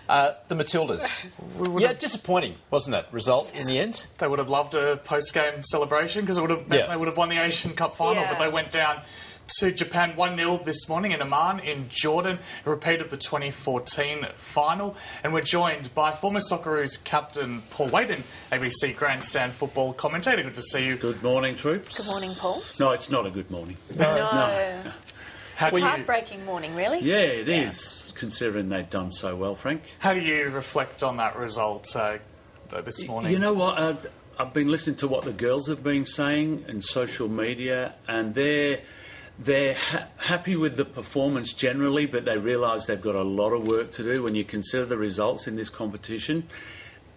The Matildas. Yeah, disappointing, wasn't it, result in the end? They would have loved a post-game celebration because it would have meant they would have won the Asian Cup final, but they went down to Japan 1-0 this morning in Amman in Jordan. It repeated the 2014 final. And we're joined by former Socceroos captain Paul Wayden, ABC Grandstand football commentator. Good to see you. Good morning, troops. Good morning, Paul. No, it's not a good morning. No. It's a heartbreaking morning, really. Yeah, it is, considering they've done so well, Frank. How do you reflect on that result this morning? You know what? I've been listening to what the girls have been saying in social media, and they're happy with the performance generally, but they realise they've got a lot of work to do when you consider the results in this competition.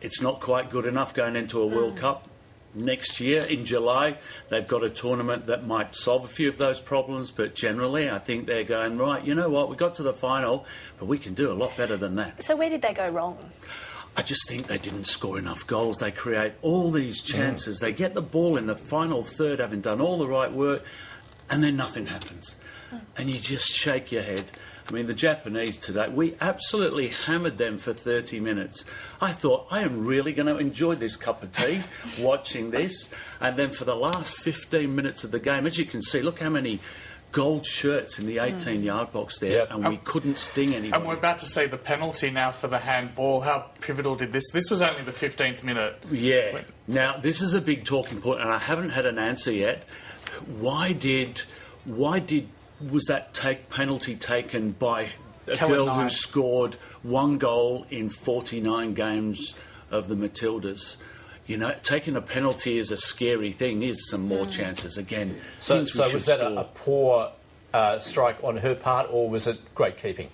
It's not quite good enough going into a World Cup. Next year, in July, they've got a tournament that might solve a few of those problems, but generally I think they're going, right, you know what, we got to the final, but we can do a lot better than that. So where did they go wrong? I just think they didn't score enough goals. They create all these chances. They get the ball in the final third, having done all the right work, and then nothing happens. And you just shake your head. I mean, the Japanese today, we absolutely hammered them for 30 minutes. I thought, I am really going to enjoy this cup of tea, watching this. And then for the last 15 minutes of the game, as you can see, look how many gold shirts in the 18-yard box there, and we couldn't sting anyone. And we're about to see the penalty now for the handball. How pivotal did this? This was only the 15th minute. Yeah. Now, this is a big talking point, and I haven't had an answer yet. Why was that penalty taken by a girl who scored one goal in 49 games of the Matildas? You know, taking a penalty is a scary thing. Here's some more chances again. So was that a poor strike on her part, or was it great keeping?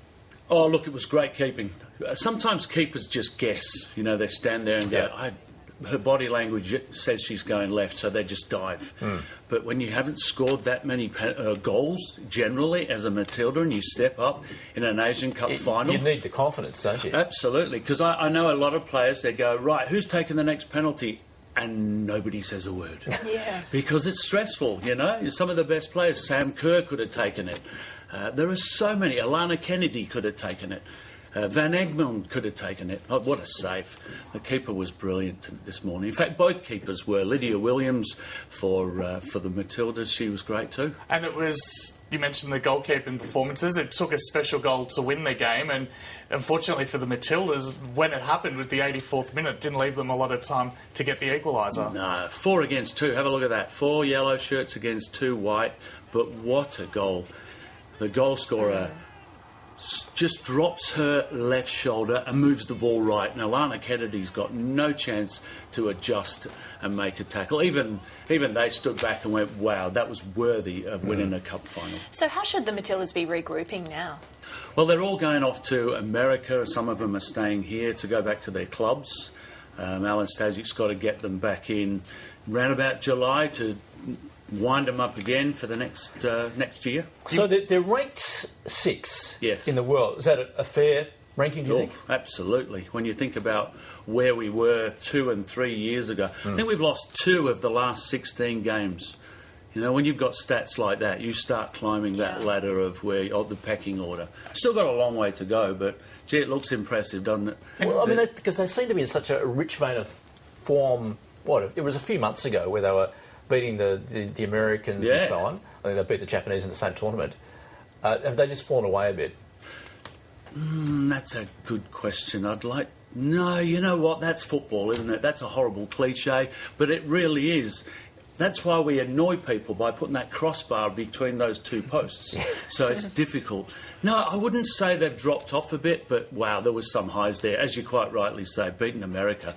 Oh, look, it was great keeping. Sometimes keepers just guess. You know, they stand there and go, her body language says she's going left, so they just dive. But when you haven't scored that many goals, generally, as a Matilda, and you step up in an Asian Cup final... You need the confidence, don't you? Absolutely, because I know a lot of players, they go, right, who's taking the next penalty? And nobody says a word. Because it's stressful, you know? Some of the best players, Sam Kerr could have taken it. There are so many. Alana Kennedy could have taken it. Van Egmond could have taken it. Oh, what a save. The keeper was brilliant this morning. In fact, both keepers were. Lydia Williams for the Matildas, she was great too. And it was, you mentioned the goalkeeping performances. It took a special goal to win the game, and unfortunately for the Matildas, when it happened with the 84th minute, it didn't leave them a lot of time to get the equaliser. No, 4 against 2. Have a look at that. 4 yellow shirts against 2 white. But what a goal. The goal scorer just drops her left shoulder and moves the ball right. Now, Alana Kennedy's got no chance to adjust and make a tackle. Even they stood back and went, wow, that was worthy of winning a cup final. So how should the Matildas be regrouping now? Well, they're all going off to America. Some of them are staying here to go back to their clubs. Alan Stazic's got to get them back in round about July to wind them up again for the next year. So they're ranked 6 in the world. Is that a fair ranking, do you think? Absolutely. When you think about where we were 2 and 3 years ago, I think we've lost 2 of the last 16 games. You know, when you've got stats like that, you start climbing that ladder of the pecking order. Still got a long way to go, but gee, it looks impressive, doesn't it? Well, I mean, because they seem to be in such a rich vein of form. It was a few months ago where they were beating the Americans and so on. I think they beat the Japanese in the same tournament. Have they just fallen away a bit? That's a good question. No, you know what? That's football, isn't it? That's a horrible cliche, but it really is. That's why we annoy people by putting that crossbar between those 2 posts. So it's difficult. No, I wouldn't say they've dropped off a bit, but wow, there was some highs there. As you quite rightly say, beating America.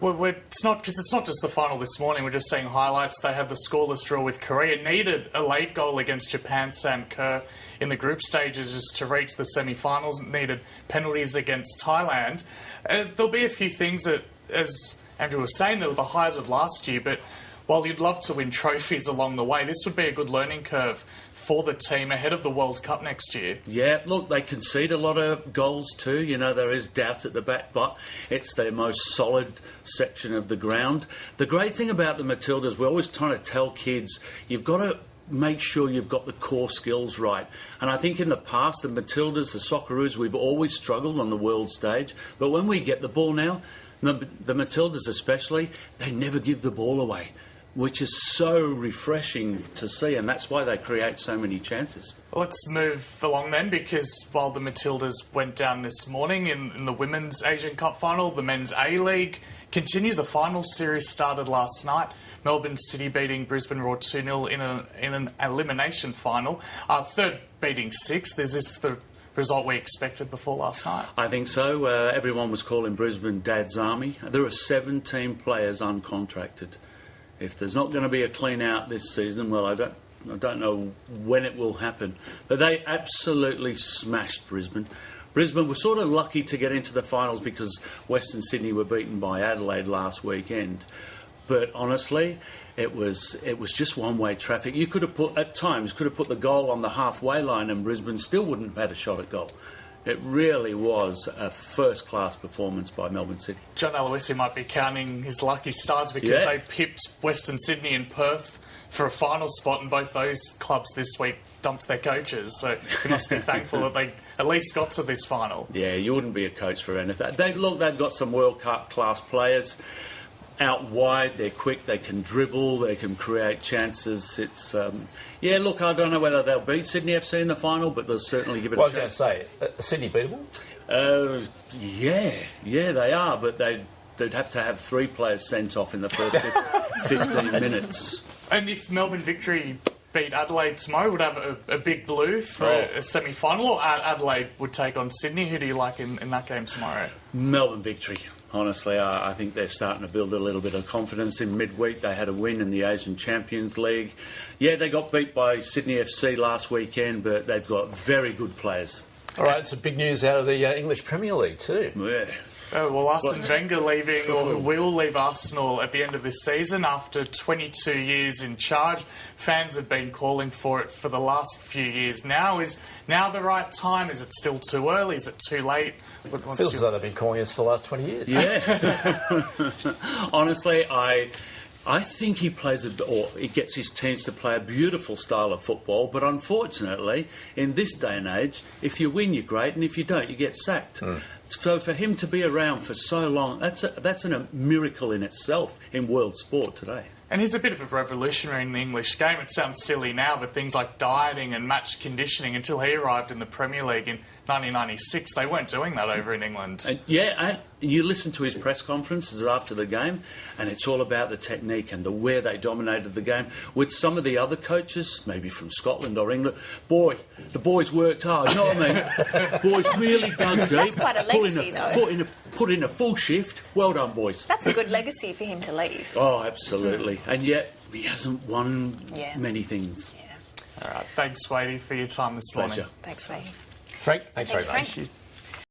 Well, it's not just the final this morning. We're just seeing highlights. They had the scoreless draw with Korea. Needed a late goal against Japan, Sam Kerr, in the group stages just to reach the semi-finals. Needed penalties against Thailand. There'll be a few things that, as Andrew was saying, they were the highs of last year, but while you'd love to win trophies along the way, this would be a good learning curve for the team ahead of the World Cup next year. Yeah, look, they concede a lot of goals too. You know, there is doubt at the back, but it's their most solid section of the ground. The great thing about the Matildas, we're always trying to tell kids, you've got to make sure you've got the core skills right. And I think in the past, the Matildas, the Socceroos, we've always struggled on the world stage. But when we get the ball now, the Matildas especially, they never give the ball away, which is so refreshing to see, and that's why they create so many chances. Let's move along then, because while the Matildas went down this morning in the Women's Asian Cup final, the Men's A-League continues. The final series started last night. Melbourne City beating Brisbane Roar 2-0 in an elimination final. Third beating sixth. Is this the result we expected before last night? I think so. Everyone was calling Brisbane Dad's Army. There are 17 players uncontracted. If there's not going to be a clean out this season, well, I don't know when it will happen. But they absolutely smashed Brisbane. Brisbane were sort of lucky to get into the finals because Western Sydney were beaten by Adelaide last weekend. But honestly, it was just one-way traffic. You could have put the goal on the halfway line and Brisbane still wouldn't have had a shot at goal. It really was a first-class performance by Melbourne City. John Aloisi might be counting his lucky stars because they pipped Western Sydney and Perth for a final spot, and both those clubs this week dumped their coaches. So you must be thankful that they at least got to this final. Yeah, you wouldn't be a coach for anything. They've got some world-class players. Out wide, they're quick, they can dribble, they can create chances. It's I don't know whether they'll beat Sydney FC in the final, but they'll certainly give it a shot. I was going to say, Sydney beatable? Yeah, they are, but they'd have to have 3 players sent off in the first 15 minutes. And if Melbourne Victory beat Adelaide tomorrow, would have a big blue for a semi-final, or Adelaide would take on Sydney? Who do you like in that game tomorrow? Melbourne Victory. Honestly, I think they're starting to build a little bit of confidence. In midweek, they had a win in the Asian Champions League. Yeah, they got beat by Sydney FC last weekend, but they've got very good players. All right, some big news out of the English Premier League too. Yeah. Well, Arsène Wenger leaving, or will leave Arsenal at the end of this season after 22 years in charge. Fans have been calling for it for the last few years now. Is now the right time? Is it still too early? Is it too late? Feels as though they've been calling us for the last 20 years. Yeah. Honestly, I think he he gets his teams to play a beautiful style of football, but unfortunately, in this day and age, if you win, you're great, and if you don't, you get sacked. So for him to be around for so long, that's a miracle in itself in world sport today. And he's a bit of a revolutionary in the English game. It sounds silly now, but things like dieting and match conditioning, until he arrived in the Premier League in 1996, they weren't doing that over in England. And you listen to his press conferences after the game, and it's all about the technique and the way they dominated the game. With some of the other coaches, maybe from Scotland or England, the boys worked hard, you know what I mean? Boys really dug deep. That's quite a legacy, though. Put in a full shift. Well done, boys. That's a good legacy for him to leave. Oh, absolutely. And yet, he hasn't won many things. Yeah. All right. Thanks, Wadey, for your time this morning. Pleasure. Thanks, Wadey. Frank, thanks very Thank you, much. Frank.